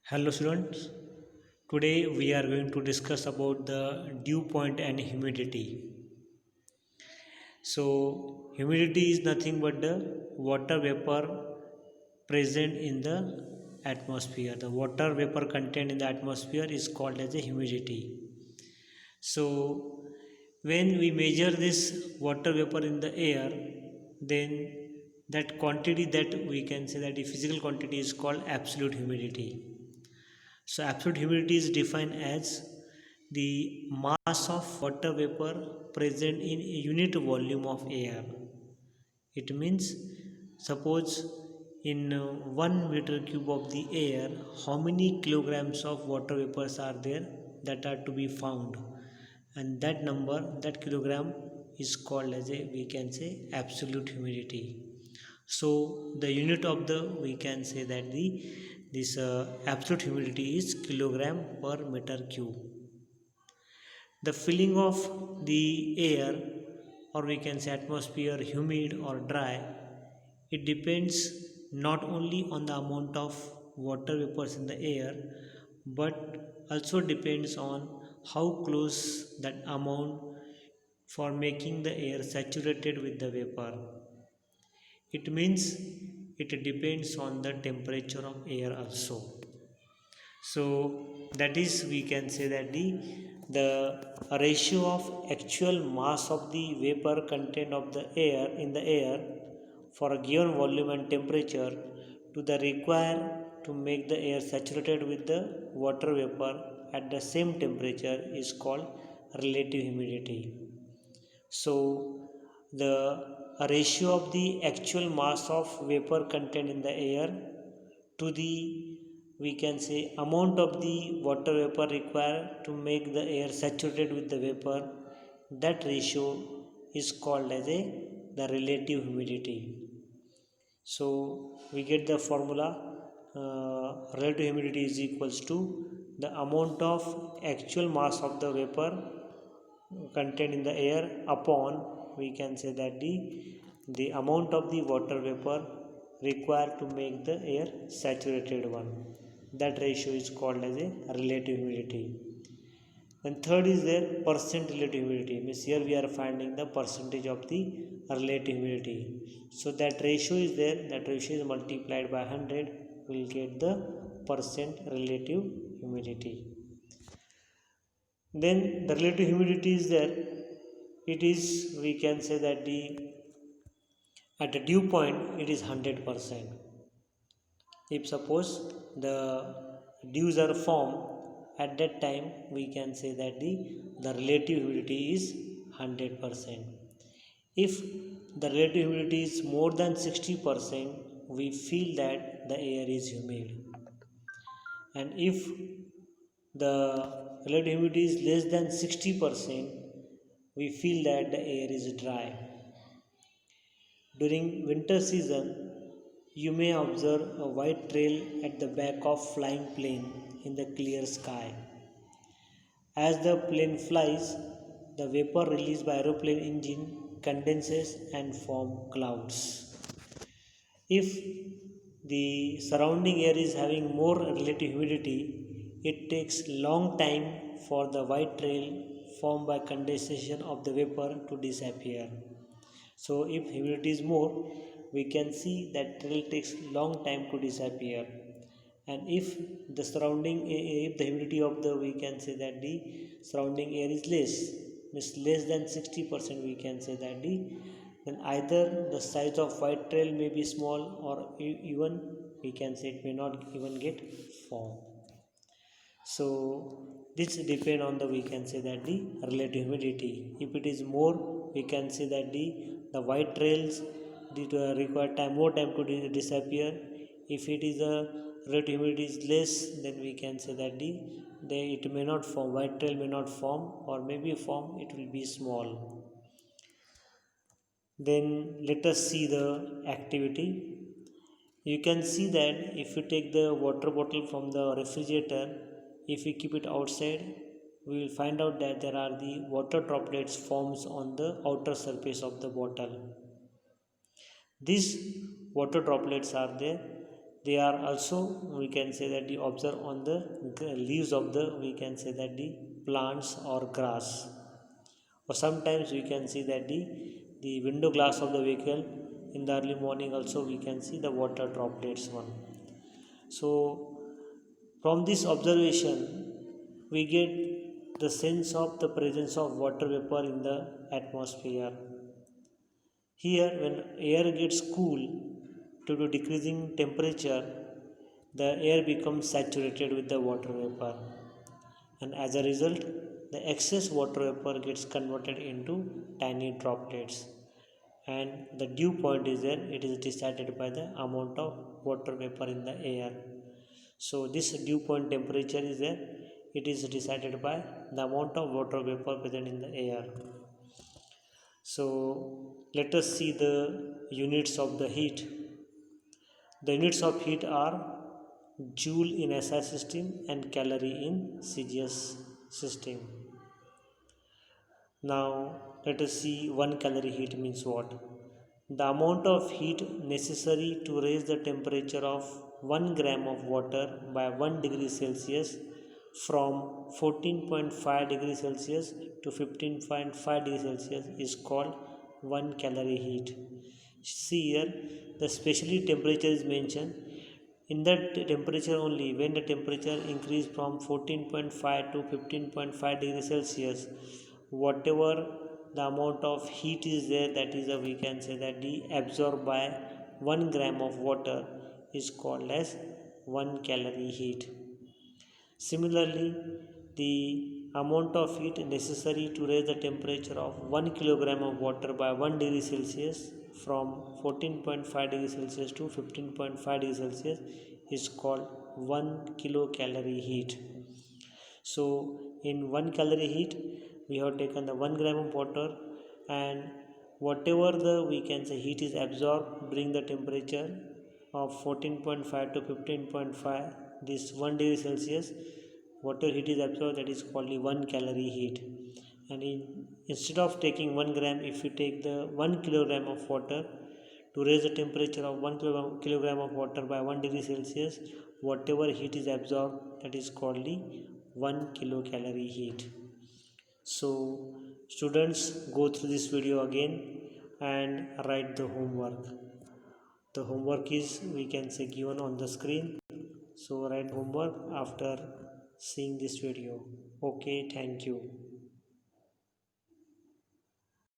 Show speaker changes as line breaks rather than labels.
Hello students, today we are going to discuss about the dew point and humidity. So humidity is nothing but the water vapor present in the atmosphere. The water vapor content in the atmosphere is called as a humidity. So when we measure this water vapor in the air, then that quantity that we can say that the physical quantity is called absolute humidity. So absolute humidity is defined as the mass of water vapor present in a unit volume of air. It means suppose in 1 meter cube of the air, how many kilograms of water vapors are there that are to be found, and that number, that kilogram is called as a, we can say, absolute humidity. So the unit of the, we can say that the this absolute humidity is kilogram per meter cube. The filling of the air, or we can say atmosphere, humid or dry, it depends not only on the amount of water vapors in the air, but also depends on how close that amount for making the air saturated with the vapor. It means it depends on the temperature of air also. So that is, we can say that the ratio of actual mass of the vapor content of the air in the air for a given volume and temperature to the required to make the air saturated with the water vapor at the same temperature is called relative humidity. So the ratio of the actual mass of vapor content in the air to the, we can say, amount of the water vapor required to make the air saturated with the vapor, that ratio is called as a the relative humidity. So we get the formula, relative humidity is equals to the amount of actual mass of the vapor contained in the air upon, we can say that the amount of the water vapor required to make the air saturated one. That ratio is called as a relative humidity. And third is there percent relative humidity, means here we are finding the percentage of the relative humidity. So that ratio is there, that ratio is multiplied by 100, we will get the percent relative humidity. Then the relative humidity is there, it is, we can say that the at the dew point it is 100%. If suppose the dews are formed at that time, we can say that the relative humidity is 100%. If the relative humidity is more than 60%, we feel that the air is humid. And if the relative humidity is less than 60%, we feel that the air is dry. During winter season, you may observe a white trail at the back of flying plane in the clear sky. As the plane flies, the vapor released by aeroplane engine condenses and form clouds. If the surrounding air is having more relative humidity, it takes long time for the white trail formed by condensation of the vapor to disappear. So if humidity is more, we can see that trail takes long time to disappear. And if the surrounding, if the humidity of the, we can say that the surrounding air is less, means less than 60%, we can say that then either the size of white trail may be small, or even we can say it may not even get formed. So this depend on the, we can say that the relative humidity. If it is more, we can say that the white trails require time, more time to disappear. If it is a relative humidity is less, then we can say that it may not form, white trail may not form, or maybe form, it will be small. Then let us see the activity. You can see that if you take the water bottle from the refrigerator, if we keep it outside, we will find out that there are the water droplets forms on the outer surface of the bottle. These water droplets are there, they are also, we can say that the observe on the leaves of the, we can say that the plants or grass, or sometimes we can see that the window glass of the vehicle in the early morning also we can see the water droplets one. So from this observation we get the sense of the presence of water vapor in the atmosphere. Here, when air gets cool due to decreasing temperature, the air becomes saturated with the water vapor, and as a result, the excess water vapor gets converted into tiny droplets. And the dew point is there, it is decided by the amount of water vapor in the air. So, this dew point temperature is there, it is decided by the amount of water vapor present in the air. So let us see the units of the heat. The units of heat are joule in SI system and calorie in CGS system. Now let us see 1 calorie heat means what. The amount of heat necessary to raise the temperature of 1 gram of water by 1 degree Celsius from 14.5 degrees Celsius to 15.5 degrees Celsius is called 1 calorie heat. See here, the specially temperature is mentioned. In that temperature only, when the temperature increase from 14.5 to 15.5 degrees Celsius, whatever the amount of heat is there, that is we can say that the absorbed by 1 gram of water is called as 1 calorie heat. Similarly, the amount of heat necessary to raise the temperature of 1 kilogram of water by 1 degree Celsius from 14.5 degrees Celsius to 15.5 degrees Celsius is called 1 kilocalorie heat. So, in 1 calorie heat, we have taken the 1 gram of water, and whatever the, we can say, heat is absorbed during the temperature of 14.5 to 15.5, this 1 degree Celsius, water heat is absorbed, that is called the 1 calorie heat. And instead of taking 1 gram, if you take the 1 kilogram of water, to raise the temperature of 1 kilogram of water by 1 degree Celsius, whatever heat is absorbed, that is called the 1 kilocalorie heat. So students, go through this video again and write the homework. The homework is, we can say, given on the screen. So write homework after seeing this video. Okay, thank you.